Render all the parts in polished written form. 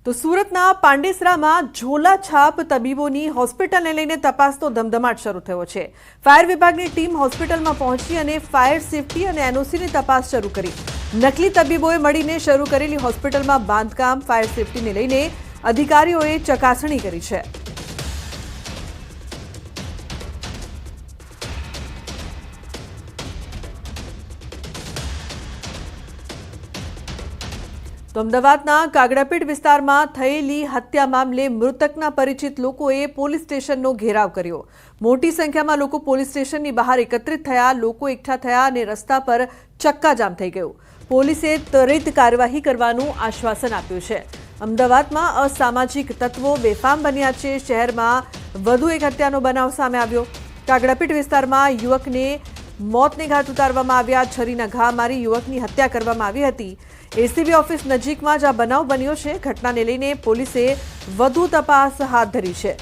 તો સુરતના પાંડેસરામાં ઝોલાછાપ તબીબોની હોસ્પિટલને લઈને તપાસનો ધમધમાટ શરૂ થયો છે। ફાયર વિભાગની ટીમ હોસ્પિટલમાં પહોંચી અને ફાયર સેફટી અને એનઓસીની તપાસ શરૂ કરી। નકલી તબીબોએ મળીને શરૂ કરેલી હોસ્પિટલમાં બાંધકામ ફાયર સેફટીને લઈને અધિકારીઓએ ચકાસણી કરી છે। તો અમદાવાદના કાગડાપીઠ વિસ્તારમાં થયેલી હત્યા મામલે મૃતકના પરિચિત લોકોએ પોલીસ સ્ટેશનનો ઘેરાવ કર્યો। મોટી સંખ્યામાં લોકો પોલીસ સ્ટેશનની બહાર એકત્રિત થયા। લોકો એકઠા થયા અને રસ્તા પર ચક્કાજામ થઈ ગયું। પોલીસે ત્વરિત કાર્યવાહી કરવાનું આશ્વાસન આપ્યું છે। અમદાવાદમાં અસામાજિક તત્વો બેફામ બન્યા છે। શહેરમાં વધુ એક હત્યાનો બનાવ સામે આવ્યો। કાગડાપીઠ વિસ્તારમાં યુવકને મોતને ઘાટ ઉતારવામાં આવ્યા। છરીના ઘા મારી યુવકની હત્યા કરવામાં આવી હતી। એસીબી ઓફિસ નજીકમાં જ આ બનાવ બન્યો છે। ઘટનાને લઈને પોલીસે વધુ તપાસ હાથ ધરી છે।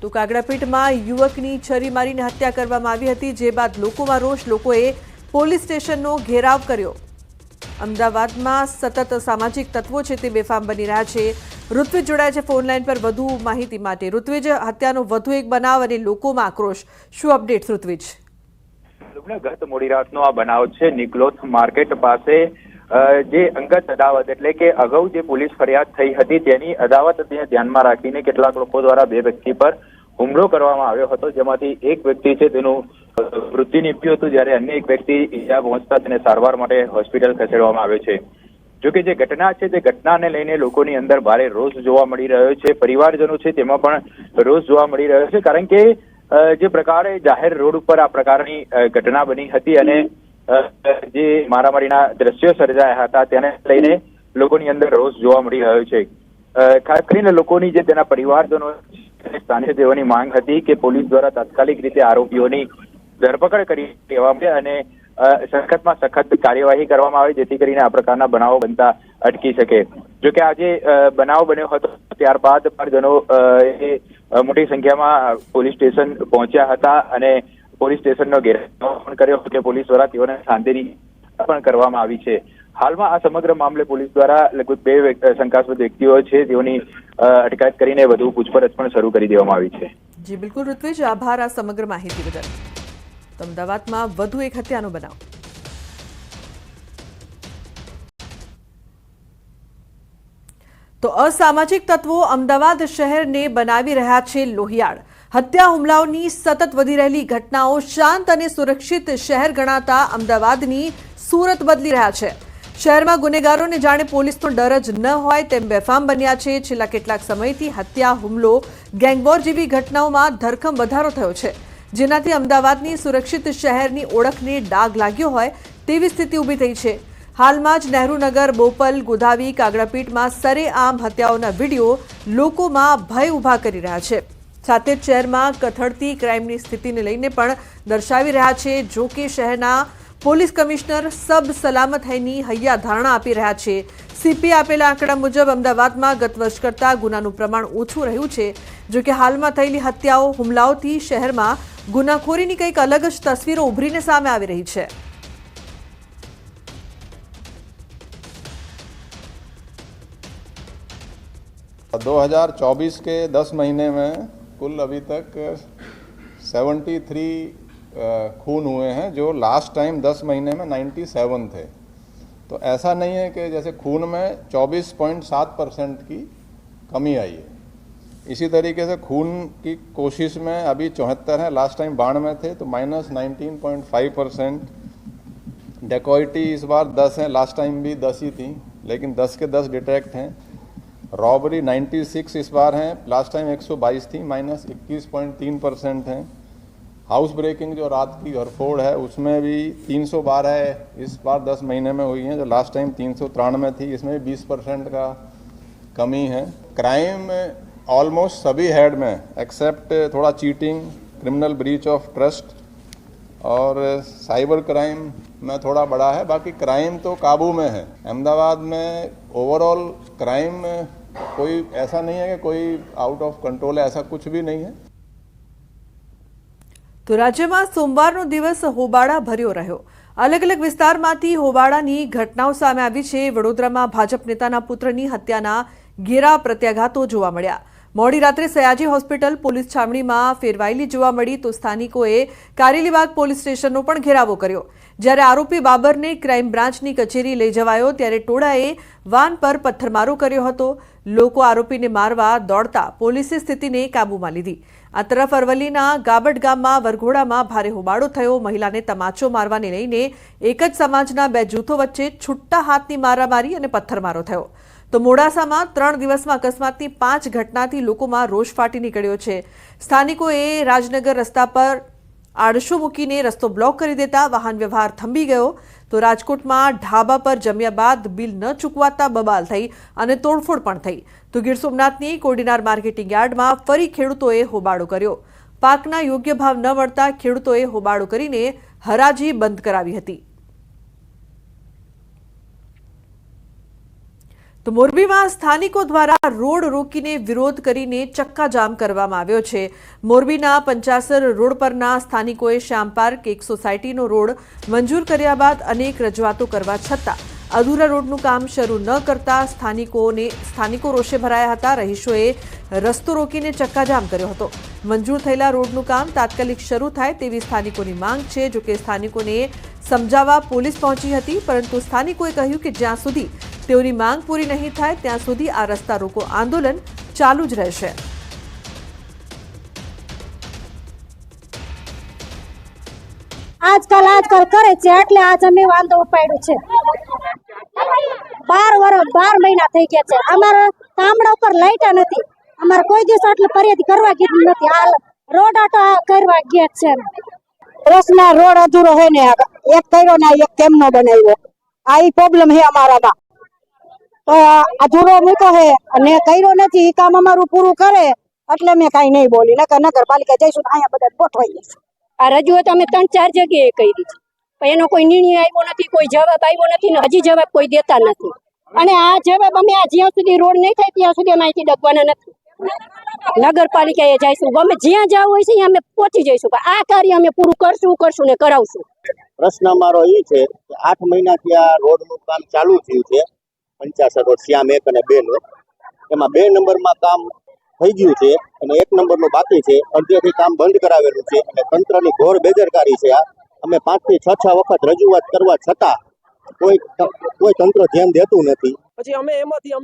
તો કાગડાપીઠમાં યુવકની છરી મારીને હત્યા કરવામાં આવી હતી, જે બાદ લોકોમાં રોષ। લોકોએ પોલીસ સ્ટેશનનો ઘેરાવ કર્યો। અમદાવાદમાં સતત સામાજિક તત્વો છે તે બેફામ બની રહ્યા છે। ઋત્વિજ જોડાયા છે ફોન લાઈન પર વધુ માહિતી માટે। ઋત્વિજ, હત્યાનો વધુ એક બનાવ અને લોકોમાં આક્રોશ, શું અપડેટ ઋત્વિજ? ગત મોડી રાતનો આ બનાવ છે નિકલોથ માર્કેટ પાસે। જે અંગત અદાવત એટલે કે અગાઉ જે પોલીસ ફરિયાદ થઈ હતી તેની અદાવતને ધ્યાનમાં રાખીને કેટલાક લોકો દ્વારા બે વ્યક્તિ પર હુમલો કરવામાં આવ્યો હતો, જેમાંથી એક વ્યક્તિ છે તેનું મૃત્યુ નીપજ્યું હતું, જ્યારે અન્ય એક વ્યક્તિ ઈજા પહોંચતા તેને સારવાર માટે હોસ્પિટલ ખસેડવામાં આવ્યો છે। જોકે જે ઘટના છે તે ઘટનાને લઈને લોકોની અંદર ભારે રોષ જોવા મળી રહ્યો છે। પરિવારજનો છે તેમાં પણ રોષ જોવા મળી રહ્યો છે, કારણ કે જે પ્રકારે જાહેર રોડ ઉપર આ પ્રકારની ઘટના બની હતી અને જે મારામારીના દ્રશ્યો સર્જાયા હતા તેને લઈને લોકોની અંદર રોષ જોવા મળી રહ્યો છે। ખાસ કરીને લોકોની જે તેના પરિવારજનો સ્થાનિક તેઓની માંગ હતી કે પોલીસ દ્વારા તાત્કાલિક રીતે આરોપીઓની ધરપકડ કરી દેવામાં આવે અને સખતમાં સખત કાર્યવાહી કરવામાં આવે, જેથી કરીને આ પ્રકારના બનાવો બનતા અટકી શકે। જોકે આજે બનાવ બન્યો હતો ત્યારબાદ પરિવારજનો મોટી સંખ્યામાં પોલીસ સ્ટેશન પહોંચ્યા હતા અને પોલીસ સ્ટેશનનો ઘેરાવ પણ કર્યો કે પોલીસ દ્વારા તેઓને શાંતિની પણ કરવામાં આવી છે। હાલમાં આ સમગ્ર મામલે પોલીસ દ્વારા લગભગ બે શંકાસ્પદ વ્યક્તિઓ છે તેઓની અટકાયત કરીને વધુ પૂછપરછ પણ શરૂ કરી દેવામાં આવી છે। જી બિલકુલ ઋત્વિજ, આભાર આ સમગ્ર માહિતી બદલ। અમદાવાદમાં વધુ એક હત્યાનો બનાવ। તો અસામાજિક તત્વો અમદાવાદ શહેરને બનાવી રહ્યા છે લોહિયાળ। હત્યા હુમલાઓની સતત વધી રહેલી ઘટનાઓ શાંત અને સુરક્ષિત શહેર ગણાતા અમદાવાદની સુરત બદલી રહ્યા છે। શહેરમાં ગુનેગારોને જાણે પોલીસનો ડર જ ન હોય તેમ બેફામ બન્યા છે। છેલ્લા કેટલાક સમયથી હત્યા, હુમલો, ગેંગવોર જેવી ઘટનાઓમાં ધરખમ વધારો થયો છે, જેનાથી અમદાવાદની સુરક્ષિત શહેરની ઓળખને ડાઘ લાગ્યો હોય તેવી સ્થિતિ ઊભી થઈ છે। હાલમાં જ નહેરુનગર, બોપલ, ગોધાવી, કાગડાપીઠમાં સરેઆમ હત્યાઓના વિડીયો લોકોમાં ભય ઊભા કરી રહ્યા છે। સાથે જ શહેરમાં કથળતી ક્રાઇમની સ્થિતિને લઈને પણ દર્શાવી રહ્યા છે। જો કે શહેરના પોલીસ કમિશનર સબ સલામત હૈની હૈયા ધારણા આપી રહ્યા છે। સીપી આપેલા આંકડા મુજબ અમદાવાદમાં ગત વર્ષ કરતાં ગુનાનું પ્રમાણ ઓછું રહ્યું છે। જો કે હાલમાં થયેલી હત્યાઓ, હુમલાઓથી શહેરમાં ગુનાખોરીની કંઈક અલગ જ તસવીરો ઉભરીને સામે આવી રહી છે। (2024) के 10 महीने में कुल अभी तक 73 खून हुए हैं, जो लास्ट टाइम 10 महीने में 97 थे। तो ऐसा नहीं है कि जैसे खून में 24.7% की कमी आई है। इसी तरीके से खून की कोशिश में अभी 74 है, लास्ट टाइम 92 थे तो -19.5%। डेकॉइटी इस बार 10 है, लास्ट टाइम भी 10 ही थी, लेकिन 10 के 10 डिटेक्ट हैं। रॉबरी 96 इस बार हैं, लास्ट टाइम 122 थी, -21.3% हैं। हाउस ब्रेकिंग जो रात की घरफोड़ है उसमें भी 312 इस बार 10 महीने में हुई हैं, जो लास्ट टाइम 393 थी, इसमें 20% का कमी है। क्राइम ऑलमोस्ट सभी हेड में एक्सेप्ट थोड़ा cheating, criminal breach of trust और साइबर क्राइम में थोड़ा बढ़ा है, बाकी क्राइम तो काबू में है। अहमदाबाद में ओवरऑल क्राइम कोई ऐसा नहीं है कि कोई आउट ऑफ कंट्रोल है, ऐसा कुछ भी नहीं है। તો રાજ્યમાં સોમવારનો દિવસ હોબાળા ભર્યો રહ્યો। અલગ અલગ વિસ્તારમાંથી હોબાળાની ઘટનાઓ સામે આવી છે। વડોદરામાં ભાજપ નેતાના પુત્રની હત્યાના ઘેરા પ્રત્યાઘાતો જોવા મળ્યા। મોડી રાત્રે સયાજી હોસ્પિટલ પોલીસ છાવણીમાં ફેરવાયેલી જોવા મળી તો સ્થાનિકોએ કારેલીબાગ પોલીસ સ્ટેશનનો પણ ઘેરાવો કર્યો। જ્યારે આરોપી બાબરને ક્રાઇમ બ્રાન્ચની કચેરી લઈ જવાયો ત્યારે ટોળાએ વાન પર પથ્થરમારો કર્યો હતો। લોકો આરોપીને મારવા દોડતા પોલીસે સ્થિતિને કાબૂમાં લીધી। આ તરફ અરવલ્લીના ગાબડ ગામમાં વરઘોડામાં ભારે હોબાળો થયો। મહિલાને તમાચો મારવાને લઈને એક જ સમાજના બે જૂથો વચ્ચે છૂટા હાથની મારામારી અને પથ્થરમારો થયો। તો મોડાસામાં 3 દિવસમાં અકસ્માતની 5 ઘટનાથી લોકોમાં રોષ ફાટી નીકળ્યો છે। સ્થાનિકોએ રાજનગર રસ્તા પર આડશો મૂકીને રસ્તો બ્લોક કરી દેતા વાહન વ્યવહાર થંભી ગયો। તો રાજકોટમાં ઢાબા પર જમ્યા બાદ બિલ ન ચૂકવાતા બબાલ થઈ અને તોડફોડ પણ થઈ। તો ગીર સોમનાથની કોડીનાર માર્કેટિંગ યાર્ડમાં ફરી ખેડૂતોએ હોબાળો કર્યો। પાકના યોગ્ય ભાવ ન મળતા ખેડૂતોએ હોબાળો કરીને હરાજી બંધ કરાવી હતી। તો મોરબીમાં સ્થાનિકો દ્વારા રોડ રોકીને વિરોધ કરીને ચક્કાજામ કરવામાં આવ્યો છે। મોરબીના પંચાસર રોડ પરના સ્થાનિકોએ શ્યામ પાર્ક એક સોસાયટીનો રોડ મંજૂર કર્યા બાદ અનેક રજૂઆતો કરવા છતાં અધૂરા રોડનું કામ શરૂ ન કરતા સ્થાનિકો રોષે ભરાયા હતા। રહીશોએ રસ્તો રોકીને ચક્કાજામ કર્યો હતો। મંજૂર થયેલા રોડનું કામ તાત્કાલિક શરૂ થાય તેવી સ્થાનિકોની માંગ છે। જોકે સ્થાનિકોને સમજાવવા પોલીસ પહોંચી હતી પરંતુ સ્થાનિકોએ કહ્યું કે જ્યાં સુધી તેઓની માંગ પૂરી નહીં થાય ત્યાં સુધી આ રસ્તા રોકો આંદોલન ચાલુ જ રહેશે। આજકાલ કરે છે એટલે આજ અમે વાંધો ઉપાડ્યો છે। 12 મહિના થઈ ગયા છે। અમારા ગામડા ઉપર લાઈટ નથી। અમારે કોઈ દિવસ આટલી ફરિયાદ કરવા ગઈ નથી। હાલ રોડ આટો કરવા ગયા છે। રસના રોડ અધૂરો હે ને એક કર્યો ને એક કેમ નો બનાવ્યો આ પ્રોબ્લેમ હે અમારામાં। તો અધૂરો મૂકો હે અને કર્યો નથી કામ અમારું પૂરું કરે એટલે મેં કઈ નહીં બોલી નગરપાલિકા જઈશું અહીંયા બધા ગોઠવાઈ જશે। આ રજૂઆત અમે 3-4 જગ્યાએ કરી છે પણ એનો કોઈ નિર્ણય આવ્યો નથી, કોઈ જવાબ આવ્યો નથી ને હજી જવાબ કોઈ દેતા નથી। અને આ જવાબ અમે જ્યાં સુધી રોડ નહીં થાય ત્યાં સુધી અમે અહીંથી ડગવાના નથી। નગરપાલિકાએ જઈશું અમે જ્યાં જવું હોય છે અમે પહોંચી જઈશું પણ આ કાર્ય અમે પૂરું કરશું ને કરાવશું। પ્રશ્ન અમારો એ છે કે 8 મહિનાથી આ રોડનું કામ ચાલુ થયું છે। 50 રોડ શ્યામ 1 અને 2 નો એમાં 2 નંબરમાં કામ થઈ ગયું છે અને 1 નંબરનું બાકી છે। અડધેથી કામ બંધ કરાવેલું છે અને તંત્રની ઘોર બેદરકારી છે। અમે 5 થી 6 વખત રજૂઆત કરવા છતાં કોઈ તંત્ર ધ્યાન દેતું નથી। પછી અમે એમાંથી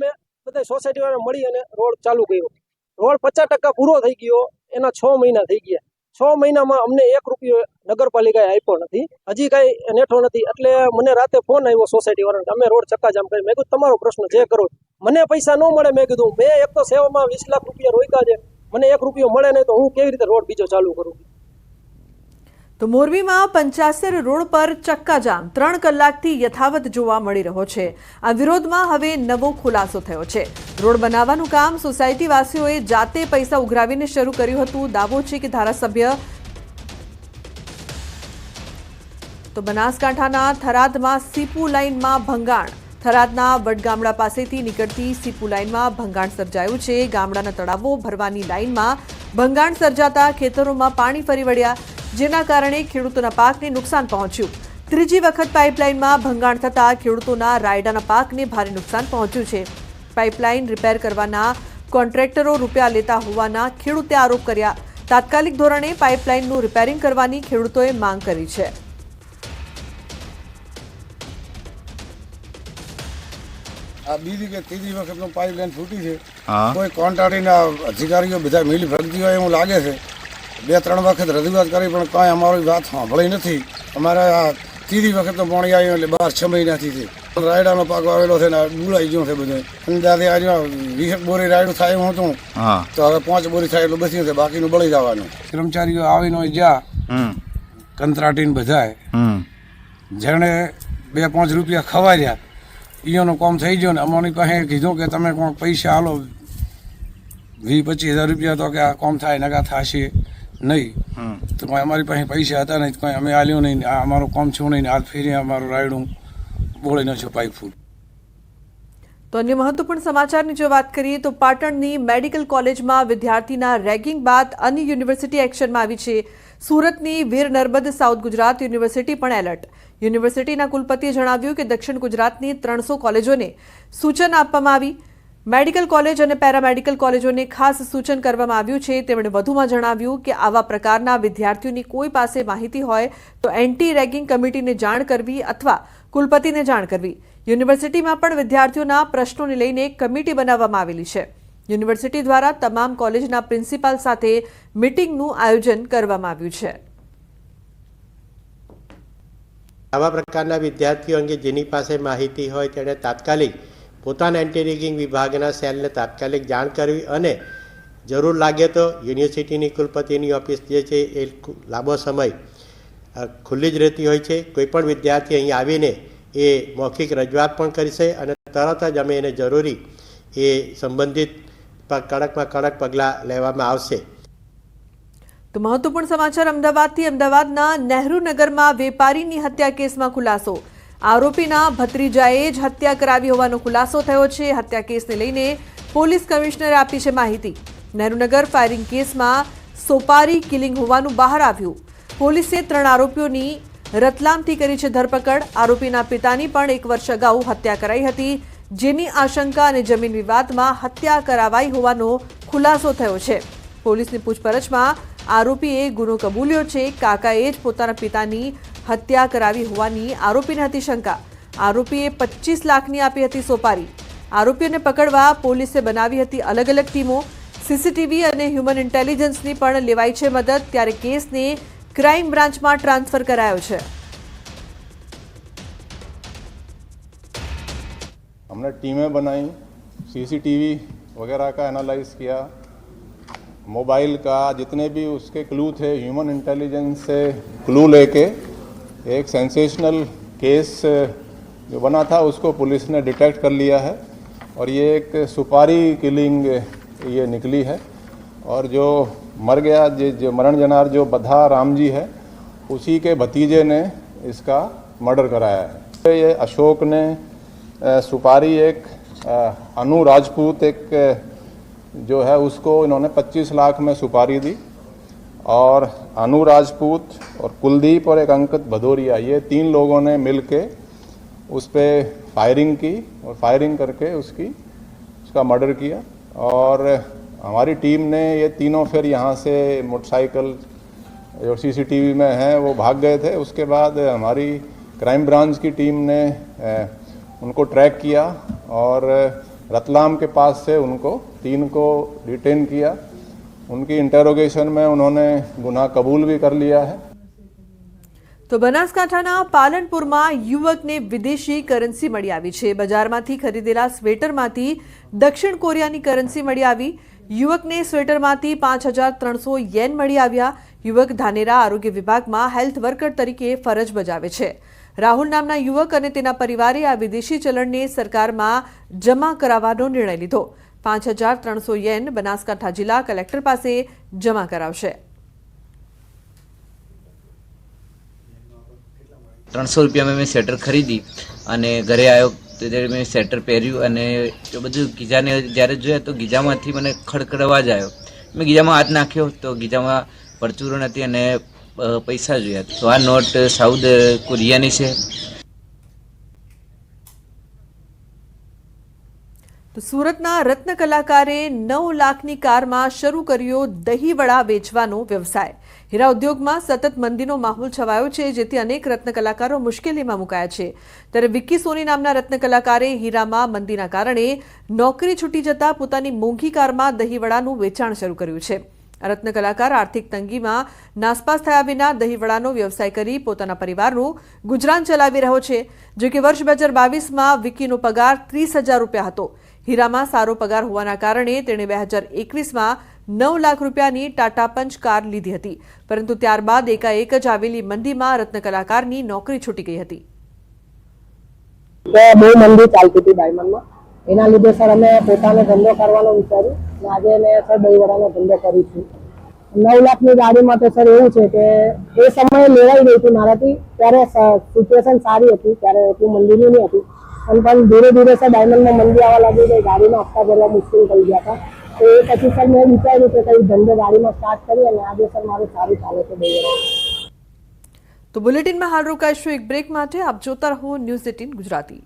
બધા સોસાયટી વાળા મળી અને રોડ ચાલુ કર્યો। રોડ 50% પૂરો થઈ ગયો, એના 6 મહિના થઈ ગયા। 6 મહિનામાં અમને 1 રૂપિયો નગરપાલિકાએ આપ્યો નથી, હજી કઈ નેઠો નથી। એટલે મને રાતે ફોન આવ્યો સોસાયટી વાળાને, અમે રોડ ચક્કાજામ કરી। મેં કીધું તમારો પ્રશ્ન જે કરો, મને પૈસા ન મળે। મેં કીધું મેં એક તો સેવામાં 20 લાખ રૂપિયા રોક્યા છે, મને 1 રૂપિયો મળે નહીં તો હું કેવી રીતે રોડ બીજો ચાલુ કરું। તો મોરબીમાં પંચાસર રોડ પર ચક્કાજામ 3 કલાકથી યથાવત જોવા મળી રહ્યો છે। આ વિરોધમાં હવે નવો ખુલાસો થયો છે। રોડ બનાવવાનું કામ સોસાયટીવાસીઓએ જાતે પૈસા ઉઘરાવીને શરૂ કર્યું હતું। દાવો છે કે ધારાસભ્ય તો બનાસકાંઠાના થરાદમાં સીપુ લાઇનમાં ભંગાણ। થરાદના વડગામડા પાસેથી નીકળતી સીપુ લાઇનમાં ભંગાણ સર્જાયું છે। ગામડાના તળાવો ભરવાની લાઇનમાં ભંગાણ સર્જાતા ખેતરોમાં પાણી ફરી વળ્યા, જેના કારણે ખેડૂતોના પાકને નુકસાન પહોંચ્યું। ત્રીજી વખત પાઇપલાઇનમાં ભંગાણ થતાં ખેડૂતોના રાયડાના પાકને ભારે નુકસાન પહોંચ્યું છે। પાઇપલાઇન રિપેર કરવાના કોન્ટ્રાક્ટરો રૂપિયા લેતા હોવાના ખેડૂતે આરોપ કર્યા। તાત્કાલિક ધોરણે પાઇપલાઇનનું રિપેરિંગ કરવાની ખેડૂતોએ માંગ કરી છે। આ બીજી કે ત્રીજી વખતનો પાઇપલાઇન ફૂટી છે। કોઈ કોન્ટ્રાક્ટરના અધિકારીઓ બધા મિલી ભગતી હોય એવું લાગે છે। 2-3 વખત રજૂઆત કરી પણ કાંઈ અમારી વાત સાંભળી નથી। અમારે આ ત્રીજી વખત તો પાણી આવ્યું એટલે 12-6 મહિનાથી છે। રાયડાનો પાક વાવેલો છે ને ડૂલાઈ ગયો છે બધું। અંદાજે આજે 20 બોરી રાયડું થાય એવું હતું તો હવે 5 બોરી થાય એટલું બચ્યું છે, બાકીનું બળી જવાનું। કર્મચારીઓ આવીને જ્યાં કંત્રાટીને બધાય જેણે 2-5 રૂપિયા ખવાર્યા ઈઓનું કામ થઈ ગયું ને અમારી પાસે કીધું કે તમે કોઈ પૈસા હાલો 20-25 હજાર રૂપિયા તો કે આ કામ થાય નકા થશે નહીં। તો કોઈ અમારી પાસે પૈસા હતા નહીં, કંઈ અમે આલ્યું નહીં। આ અમારું કામ છું નહીં, હાથ ફેરી અમારું રાયડું બોળી નાખ્યું પાઇપ ફૂટ। તો અન્ય મહત્વપૂર્ણ સમાચારની જો વાત કરીએ તો પાટણની મેડિકલ કોલેજમાં વિદ્યાર્થીના રેગિંગ બાદ અન્ય યુનિવર્સિટી એક્શનમાં આવી છે। સુરતની વીર નર્મદ સાઉથ ગુજરાત યુનિવર્સિટી પણ એલર્ટ। યુનિવર્સિટીના કુલપતિએ જણાવ્યું કે દક્ષિણ ગુજરાતની 300 કોલેજોને સૂચના આપવામાં આવી મેડિકલ કોલેજ અને પેરામેડિકલ કોલેજોને ખાસ સૂચન કરવામાં આવ્યું છે। તેમણે વધુમાં જણાવ્યું કે આવા પ્રકારના વિદ્યાર્થીઓની કોઈ પાસે માહિતી હોય તો એન્ટી રેગિંગ કમિટીને જાણ કરવી અથવા કુલપતિને જાણ કરવી। યુનિવર્સિટીમાં પણ વિદ્યાર્થીઓના પ્રશ્નોને લઈને એક કમિટી બનાવવામાં આવેલી છે। યુનિવર્સિટી દ્વારા તમામ કોલેજના પ્રિન્સિપાલ સાથે મીટિંગનું આયોજન કરવામાં આવ્યું છે। આવા પ્રકારના વિદ્યાર્થીઓ અંગે જેની પાસે માહિતી હોય તેણે તાત્કાલિક પોતાના એન્ટી રેગિંગ વિભાગના સેલને તાત્કાલિક જાણ કરવી અને જરૂર લાગે તો યુનિવર્સિટીની કુલપતિની ઓફિસ જે છે એ લાંબો સમય ખુલ્લી જ રહેતી હોય છે। કોઈપણ વિદ્યાર્થી અહીં આવીને એ મૌખિક રજૂઆત પણ કરશે અને તરત જ અમે એને જરૂરી એ સંબંધિત કડકમાં કડક પગલાં લેવામાં આવશે। તો મહત્વપૂર્ણ સમાચાર અમદાવાદથી। અમદાવાદના નહેરુ નગરમાં વેપારીની હત્યા કેસમાં ખુલાસો। આરોપીના ભત્રીજાએ જ હત્યા કરાવી હોવાનો ખુલાસો થયો છે। હત્યા કેસને લઈને પોલીસ કમિશનરે આપી છે માહિતી। નહેરુનગર ફાયરિંગ કેસમાં સોપારી કિલિંગ હોવાનું બહાર આવ્યું। પોલીસે 3 આરોપીઓની રતલામથી કરી છે ધરપકડ। આરોપીના પિતાની પણ 1 વર્ષ અગાઉ હત્યા કરાઈ હતી, જેની આશંકા અને જમીન વિવાદમાં હત્યા કરાવાઈ હોવાનો ખુલાસો થયો છે। પોલીસની પૂછપરછમાં આરોપીએ ગુનો કબૂલ્યો છે। કાકાએ જ પોતાના પિતાની હત્યા કરાવી હોવાની આરોપીને હતી શંકા। આરોપીએ 25 લાખની આપી હતી સોપારી। આરોપીઓને પકડવા પોલીસે બનાવી હતી અલગ અલગ ટીમો। સીસીટીવી અને હ્યુમન ઇન્ટેલિજન્સની પણ લેવાઈ છે મદદ। ત્યારે કેસને ક્રાઇમ બ્રાન્ચમાં ટ્રાન્સફર કરાયો છે। हमने टीमें बनाई, सीसीटीवी वगैरह का एनालाइज किया, मोबाइल का जितने भी उसके क्लू थे ह्यूमन इंटेलिजेंस से क्लू लेके एक सेंसेशनल केस जो बना था उसको पुलिस ने डिटेक्ट कर लिया है और ये एक सुपारी किलिंग ये निकली है। और जो मर गया जो मरण जनार जो बधा राम जी है उसी के भतीजे ने इसका मर्डर कराया है। ये अशोक ने सुपारी एक अनु राजपूत एक जो है उसको इन्होंने 25 लाख में सुपारी दी और अनु राजपूत और कुलदीप और एक अंकित भदौरिया ये 3 लोगों ने मिलके उस पर फायरिंग की और फायरिंग करके उसका मर्डर किया। और हमारी टीम ने ये तीनों फिर यहाँ से मोटरसाइकिल जो सीसीटीवी में है वो भाग गए थे। उसके बाद हमारी क्राइम ब्रांच की टीम ने उनको ट्रैक किया और रतलाम के पास से उनको 3 को डिटेन किया। उनकी इंटेरोगेशन में उन्होंने गुनाह कबूल भी कर लिया है। તો બનાસકાંઠાના પાલનપુરમાં યુવકને વિદેશી કરન્સી મળી આવી છે। બજારમાંથી ખરીદેલા સ્વેટરમાંથી દક્ષિણ કોરિયાની કરન્સી મળી આવી। યુવકને સ્વેટરમાંથી 5300 યેન મળી આવ્યા। યુવક ધાનેરા આરોગ્ય વિભાગમાં હેલ્થ વર્કર તરીકે ફરજ બજાવે છે। રાહુલ નામના યુવક અને તેના પરિવારે આ વિદેશી ચલણને સરકારમાં જમા કરાવવાનો નિર્ણય લીધો। 5300 યેન બનાસકાંઠા જિલ્લા કલેક્ટર પાસે જમા કરાવશે। 300 રૂપિયા में मैं स्वेटर खरीदी અને ઘરે આવ્યો ત્યારે મેં સ્વેટર પહેર્યું અને એ બધું ગીજાને જ્યારે જોયા તો ગીજામાંથી મને ખડખડ અવાજ આવ્યો। મેં ગીજામાં હાથ નાખ્યો તો ગીજામાં પરચુરણ હતી અને પૈસા જોયા તો આ નોટ સાઉથ કોરિયાની છે। તો સુરતના રત્ન કલાકારે 9 લાખની કારમાં શરૂ કર્યો દહીંવડા વેચવાનો વ્યવસાય। હીરા ઉદ્યોગમાં સતત મંદીનો માહોલ છવાયો છે, જેથી અનેક રત્ન કલાકારો મુશ્કેલીમાં મુકાયા છે। ત્યારે વિક્કી સોની નામના રત્ન કલાકારે હીરામાં મંદીના કારણે નોકરી છૂટી જતા પોતાની મોંઘી કારમાં દહીંવડાનું વેચાણ શરૂ કર્યું છે। રત્ન કલાકાર આર્થિક તંગીમાં નાસપાસ થયા વિના દહીંવડાનો વ્યવસાય કરી પોતાના પરિવારનું ગુજરાન ચલાવી રહ્યો છે। જો કે વર્ષ 2022માં વિક્કીનો પગાર 30,000 રૂપિયા હતો। હીરામાં સારો પગાર હોવાના કારણે તેણે 2021માં 9 લાખ રૂપિયાની ટાટા પંચ કાર લીધી હતી, પરંતુ ત્યારબાદ એકાએક જ આવેલી મંદીમાં રત્ન કલાકારની નોકરી છૂટી ગઈ હતી। બહુ મંદી ચાલતી હતી ડાયમંડમાં, એના લીધે સર અમે પોતાનો ધંધો કરવાનો વિચાર્યું અને આજે મેં સર દહીંવડાનો ધંધો કરું છું। 9 લાખની ગાડીમાં તો સર એવું છે કે એ સમયે લેવાઈ ગઈ હતી મારાથી, ત્યારે સિચ્યુએશન સારી હતી, ત્યારે એટલું મંદીની નહીં હતી, પણ ધીરે ધીરે સર ડાયમંડમાં મંદી આવવા લાગી ગઈ, ગાડીમાં હપ્તા ભરવા મુશ્કેલ થઈ ગયા હતા। તો એ પછી સર મેં વિચાર્યું કે કંઈ ધંધો ગાડીમાં સ્ટાર્ટ કરી અને આજે સર મારું સારું ચાલે છે દહીંવડા। તો બુલેટિનમાં હાલ રોકાઈશું એક બ્રેક માટે। આપ જોતા રહો ન્યૂઝ 18 ગુજરાતી।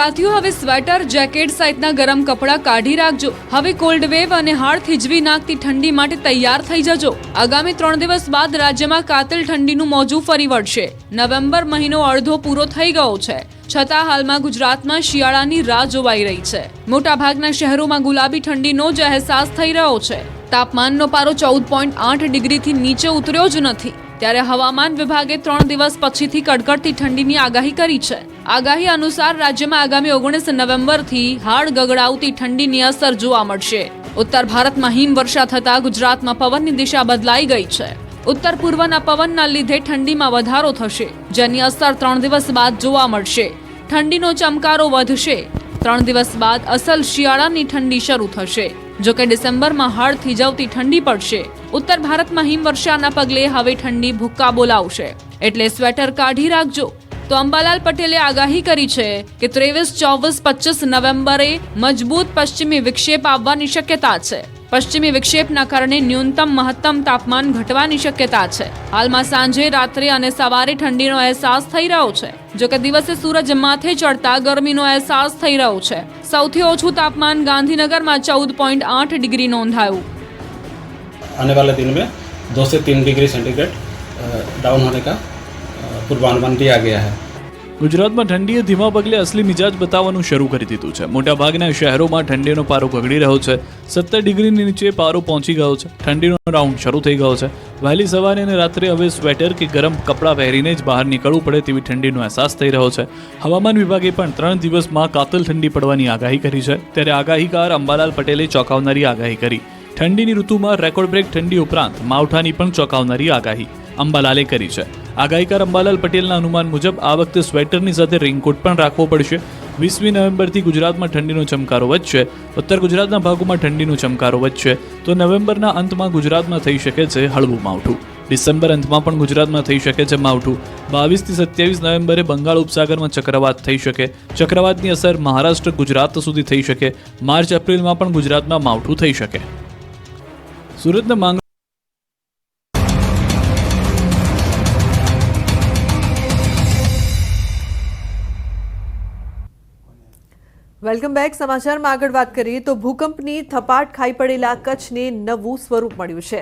ગુજરાતીઓ હવે સ્વેટર, જેકેટ સહિતના ગરમ કપડાં કાઢી રાખજો. હવે કોલ્ડ વેવ અને હાડ થીજવી નાખતી ઠંડી માટે તૈયાર થઈ જજો. આગામી 3 દિવસ બાદ રાજ્યમાં કાતિલ ઠંડીનું મોજું ફરી વળશે. નવેમ્બર મહિનો અડધો પૂરો થઈ ગયો છે, છતાં હાલમાં ગુજરાતમાં શિયાળાની રાહ જોવાઈ રહી છે. મોટાભાગના શહેરોમાં ગુલાબી ઠંડીનો જ અહેસાસ થઈ રહ્યો છે. તાપમાનનો પારો 14.8 ડિગ્રીથી નીચે ઉતર્યો જ નથી. ત્યારે હવામાન વિભાગે 3 દિવસ પછીથી કડકડતી ઠંડીની આગાહી કરી છે. આગાહી અનુસાર રાજ્યમાં આગામી 19 નવેમ્બરથી હાડ ગગડાવતી ઠંડીની અસર જોવા મળશે. ઉત્તર ભારતમાં હિમવર્ષા થતાં ગુજરાતમાં પવનની દિશા બદલાઈ ગઈ છે. ઉત્તર પૂર્વના પવનના લીધે ઠંડીમાં વધારો થશે, જેની અસર 3 દિવસ બાદ જોવા મળશે. ઠંડીનો ચમકારો વધશે. 3 દિવસ બાદ અસલ શિયાળાની ઠંડી શરૂ થશે. જો કે ડિસેમ્બરમાં હાડ થીજવતી ઠંડી પડશે. ઉત્તર ભારતમાં હિમવર્ષાના પગલે હવે ઠંડી ભૂક્કા બોલાવશે, એટલે સ્વેટર કાઢી રાખજો. તો અંબાલાલ પટેલે આગાહી કરી છે કે 23, 24, 25 નવેમ્બરે મજબૂત પશ્ચિમી વિક્ષેપ આવવાની શક્યતા છે. પશ્ચિમી વિક્ષેપના કારણે ન્યૂનતમ મહત્તમ તાપમાન ઘટવાની શક્યતા છે. હાલમાં સાંજે, રાત્રે અને સવારે ઠંડીનો અહેસાસ થઈ રહ્યો છે. જો કે દિવસે સૂરજ માથે ચડતા ગરમીનો અહેસાસ થઈ રહ્યો છે. સૌથી ઓછું તાપમાન ગાંધીનગરમાં 14.8 ડિગ્રી નોંધાયું. आने वाले दिन में 2 से 3 डिग्री सेंटीग्रेड डाउन होने का पूर्वानुमान दिया गया है. ગુજરાતમાં ઠંડીએ ધીમા પગલે અસલી મિજાજ બતાવવાનું શરૂ કરી દીધું છે. મોટાભાગના શહેરોમાં ઠંડીનો પારો ગગડી રહ્યો છે. 17 ડિગ્રીની નીચે પારો પહોંચી ગયો છે. ઠંડીનો રાઉન્ડ શરૂ થઈ ગયો છે. વહેલી સવારે અને રાત્રે હવે સ્વેટર કે ગરમ કપડાં પહેરીને જ બહાર નીકળવું પડે તેવી ઠંડીનો અહેસાસ થઈ રહ્યો છે. હવામાન વિભાગે પણ 3 દિવસમાં કાતિલ ઠંડી પડવાની આગાહી કરી છે. ત્યારે આગાહીકાર અંબાલાલ પટેલે ચોંકાવનારી આગાહી કરી. ઠંડીની ઋતુમાં રેકોર્ડ બ્રેક ઠંડી ઉપરાંત માવઠાની પણ ચોંકાવનારી આગાહી અંબાલાલે કરી છે. આગાહીકાર અંબાલાલ પટેલના અનુમાન મુજબ આ વખતે સ્વેટરની સાથે રેઇનકોટ પણ રાખવો પડશે. 20મી નવેમ્બરથી ગુજરાતમાં ઠંડીનો ચમકારો વધશે. ઉત્તર ગુજરાતના ભાગોમાં ઠંડીનો ચમકારો વધશે. તો નવેમ્બરના અંતમાં ગુજરાતમાં થઈ શકે છે હળવું માવઠું. ડિસેમ્બર અંતમાં પણ ગુજરાતમાં થઈ શકે છે માવઠું. 22 થી 27 નવેમ્બરે બંગાળ ઉપસાગરમાં ચક્રવાત થઈ શકે. ચક્રવાતની અસર મહારાષ્ટ્ર, ગુજરાત સુધી થઈ શકે. માર્ચ એપ્રિલમાં પણ ગુજરાતમાં માવઠું થઈ શકે. સુરતના માંગ વેલકમ બેક. સમાચારમાં આગળ વાત કરીએ તો ભૂકંપની થપાટ ખાઈ પડેલા કચ્છને નવું સ્વરૂપ મળ્યું છે.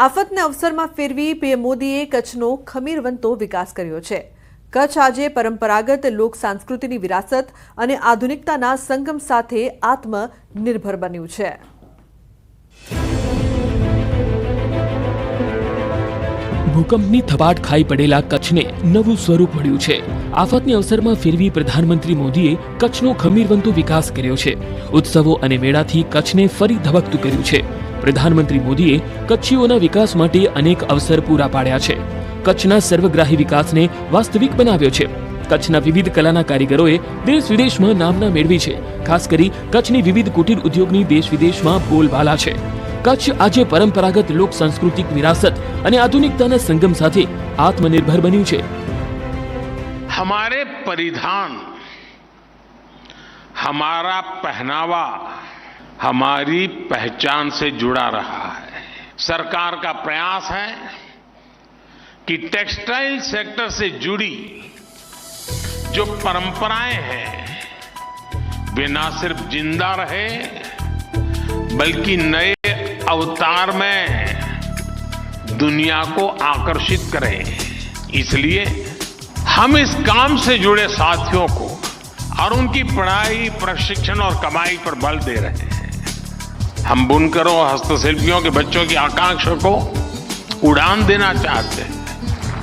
આફતને અવસરમાં ફેરવી પીએમ મોદીએ કચ્છનો ખમીરવંતો વિકાસ કર્યો છે. કચ્છ આજે પરંપરાગત લોક સંસ્કૃતિની વિરાસત અને આધુનિકતાના સંગમ સાથે આત્મનિર્ભર બન્યું છે. ભૂકંપની થપાટ ખાઈ પડેલા કચ્છને નવું સ્વરૂપ મળ્યું છે. આફતને અવસરમાં ફેરવી પ્રધાનમંત્રી મોદીએ કચ્છનો ખમીરવંતો વિકાસ કર્યો છે. ઉત્સવો અને મેળાથી કચ્છને ફરી ધબકતું કર્યું છે. પ્રધાનમંત્રી મોદીએ કચ્છીઓના વિકાસ માટે અનેક અવસર પૂરા પાડ્યા છે. કચ્છના સર્વગ્રાહી વિકાસને વાસ્તવિક બનાવ્યો છે. કચ્છના વિવિધ કલાના કારીગરોએ દેશ વિદેશમાં નામના મેળવી છે. ખાસ કરી કચ્છની વિવિધ કુટીર ઉદ્યોગની દેશ વિદેશમાં બોલબાલા છે. કચ્છ આજે પરંપરાગત લોક સાંસ્કૃતિક વિરાસત અને આધુનિકતાના સંગમ સાથે આત્મનિર્ભર બન્યું છે. हमारे परिधान, हमारा पहनावा हमारी पहचान से जुड़ा रहा है. सरकार का प्रयास है कि टेक्सटाइल सेक्टर से जुड़ी जो परंपराएं हैं वे ना सिर्फ जिंदा रहे बल्कि नए अवतार में दुनिया को आकर्षित करें. इसलिए हम इस काम से जुड़े साथियों को और उनकी पढ़ाई, प्रशिक्षण और कमाई पर बल दे रहे हैं. हम बुनकरों और हस्तशिल्पियों के बच्चों की आकांक्षा को उड़ान देना चाहते हैं.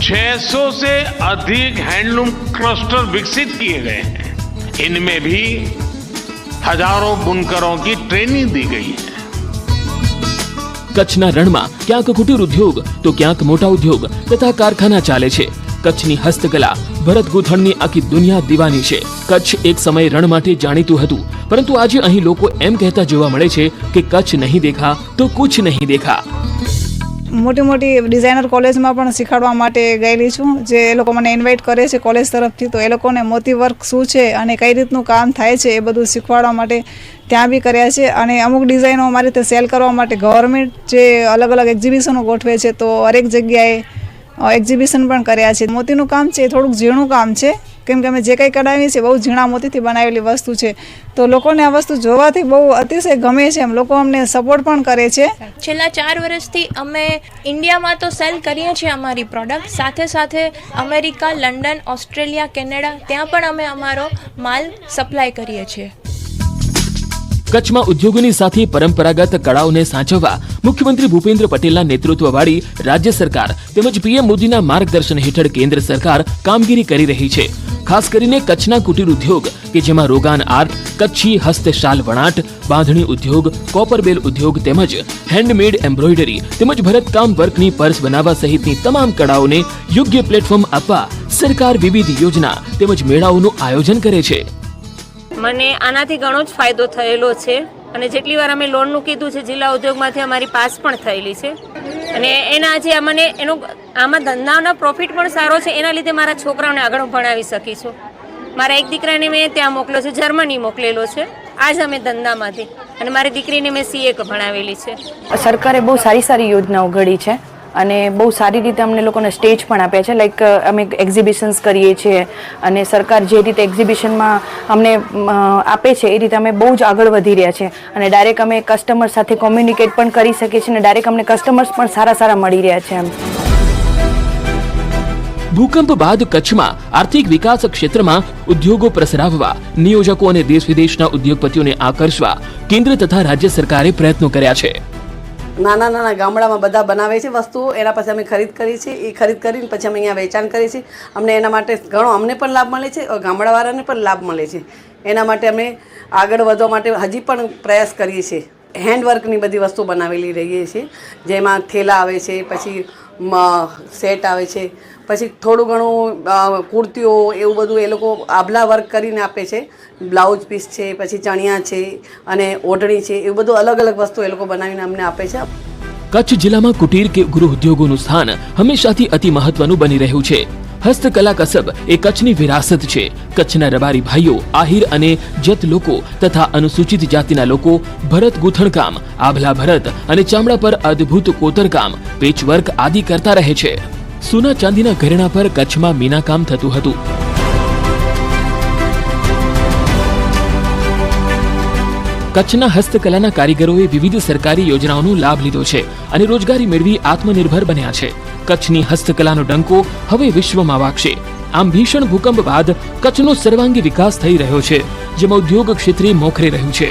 600 से अधिक हैंडलूम क्लस्टर विकसित किए गए हैं. इनमें भी हजारों बुनकरों की ट्रेनिंग दी गई है. કચ્છના રણમાં ક્યાંક કુટીર ઉદ્યોગ તો ક્યાંક મોટા ઉદ્યોગ તથા કારખાના ચાલે છે. કચ્છની હસ્તકલા, ભરત ગૂંથણની આખી દુનિયા દીવાની છે. કચ્છ એક સમય રણ માટે જાણીતું હતું, પરંતુ આજે અહીં લોકો એમ કહેતા જોવા મળે છે કે કચ્છ નહીં દેખા તો કુછ નહીં દેખા. મોટી મોટી ડિઝાઇનર કોલેજમાં પણ શીખવાડવા માટે ગયેલી છું. જે એ લોકો મને ઇન્વાઇટ કરે છે કોલેજ તરફથી, તો એ લોકોને મોતી વર્ક શું છે અને કઈ રીતનું કામ થાય છે એ બધું શીખવાડવા માટે ત્યાં બી કર્યા છે. અને અમુક ડિઝાઇનો અમારી રીતે સેલ કરવા માટે ગવર્મેન્ટ જે અલગ અલગ એક્ઝિબિશનો ગોઠવે છે, તો હરેક જગ્યાએ એક્ઝિબિશન પણ કર્યા છે. મોતીનું કામ છે એ થોડુંક ઝીણું કામ છે, કેમ કે અમે જે કંઈ કઢાવીએ છીએ બહુ ઝીણા મોતીથી બનાવેલી વસ્તુ છે, તો લોકોને આ વસ્તુ જોવાથી બહુ અતિશય ગમે છે. એમ લોકો અમને સપોર્ટ પણ કરે છે. છેલ્લા 4 વર્ષથી અમે ઇન્ડિયામાં તો સેલ કરીએ છીએ અમારી પ્રોડક્ટ, સાથે સાથે અમેરિકા, લંડન, ઓસ્ટ્રેલિયા, કેનેડા ત્યાં પણ અમે અમારો માલ સપ્લાય કરીએ છીએ. કચ્છમાં ઉદ્યોગોની સાથે પરંપરાગત કળાઓને સાચવવા મુખ્યમંત્રી ભૂપેન્દ્ર પટેલના નેતૃત્વવાળી રાજ્ય સરકાર તેમજ પીએમ મોદીના માર્ગદર્શન હેઠળ કેન્દ્ર સરકાર કામગીરી કરી રહી છે. ખાસ કરીને કચ્છના કુટીર ઉદ્યોગ કે જેમાં રોગાન આર્ટ, કચ્છી હસ્તશાલ વણાટ, બાંધણી ઉદ્યોગ, કોપરબેલ ઉદ્યોગ તેમજ હેન્ડમેડ એમ્બ્રોઇડરી તેમજ ભરતકામ વર્કની પર્સ બનાવવા સહિતની તમામ કળાઓને યોગ્ય પ્લેટફોર્મ આપવા સરકાર વિવિધ યોજના તેમજ મેળાઓનું આયોજન કરે છે. મને આનાથી ઘણો જ ફાયદો થયેલો છે અને જેટલી વાર અમે લોનનું કીધું છે જિલ્લા ઉદ્યોગમાંથી અમારી પાસ પણ થયેલી છે અને એના આજે મને એનો આમાં ધંધાનો પ્રોફિટ પણ સારો છે. એના લીધે મારા છોકરાઓને આગળ ભણાવી શકી છું. મારા એક દીકરાને મેં ત્યાં મોકલ્યો છે, જર્મની મોકલેલો છે આજ અમે ધંધામાંથી, અને મારી દીકરીને મેં CA ભણાવેલી છે. સરકારે બહુ સારી યોજનાઓ ઘડી છે અને બહુ સારી રીતે અમને લોકોને સ્ટેજ પણ આપ્યા છે. લાઈક અમે એક્ઝિબિશન્સ કરીએ છીએ અને સરકાર જે રીતે એક્ઝિબિશનમાં અમને આપે છે એ રીતે અમે બહુ જ આગળ વધી રહ્યા છીએ અને ડાયરેક્ટ અમે કસ્ટમર સાથે કોમ્યુનિકેટ પણ કરી શકીએ છીએ અને ડાયરેક્ટ અમને કસ્ટમર્સ પણ સારા મળી રહ્યા છે. ભૂકંપ બાદ કચ્છમાં આર્થિક વિકાસ ક્ષેત્રમાં ઉદ્યોગો પ્રસરાવવા, નિયોજકો અને દેશ વિદેશના ઉદ્યોગપતિઓને આકર્ષવા કેન્દ્ર તથા રાજ્ય સરકારે પ્રયત્નો કર્યા છે. નાના ગામડામાં બધા બનાવે છે વસ્તુઓ, એના પછી અમે ખરીદ કરી છે. એ ખરીદ કરીને પછી અમે અહીંયા વેચાણ કરીએ છીએ. અમને એના માટે ઘણો અમને પણ લાભ મળે છે, ગામડાવાળાને પણ લાભ મળે છે. એના માટે અમે આગળ વધવા માટે હજી પણ પ્રયાસ કરીએ છીએ. હેન્ડવર્કની બધી વસ્તુ બનાવેલી રહીએ છીએ, જેમાં થેલા આવે છે, પછી સેટ આવે છે, પછી થોડું ઘણું કુર્તીઓ એવું બધું એ લોકો આભલા વર્ક કરીને આપે છે. બ્લાઉઝ પીસ છે, પછી ચણિયા છે અને ઓઢણી છે, એવું બધું અલગ વસ્તુ એ લોકો બનાવીને અમને આપે છે. કચ્છ જિલ્લામાં કુટીર કે ગૃહ ઉદ્યોગોનું સ્થાન હંમેશાથી અતિ મહત્વનું બની રહ્યું છે. હસ્તકલા કસબ એ કચ્છની વિરાસત છે. કચ્છના રબારી ભાઈઓ, આહિર અને જત લોકો તથા અનુસૂચિત જાતિના લોકો ભરત ગૂંથણકામ, આભલા ભરત અને ચામડા પર અદ્ભુત કોતરકામ, પેચવર્ક આદિ કરતા રહે છે. સોના ચાંદીના ઘરેણા પર કચ્છમાં મીનાકામ થતું હતું. કચ્છના હસ્તકલાના કારીગરોએ વિવિધ સરકારી યોજનાઓનો લાભ લીધો છે અને રોજગારી મેળવી આત્મનિર્ભર બન્યા છે. કચ્છની હસ્તકલાનો ડંકો હવે વિશ્વમાં વાગશે. આમ ભીષણ ભૂકંપ બાદ કચ્છનો સર્વાંગી વિકાસ થઈ રહ્યો છે, જેમાં ઉદ્યોગ ક્ષેત્રે મોખરે રહ્યું છે.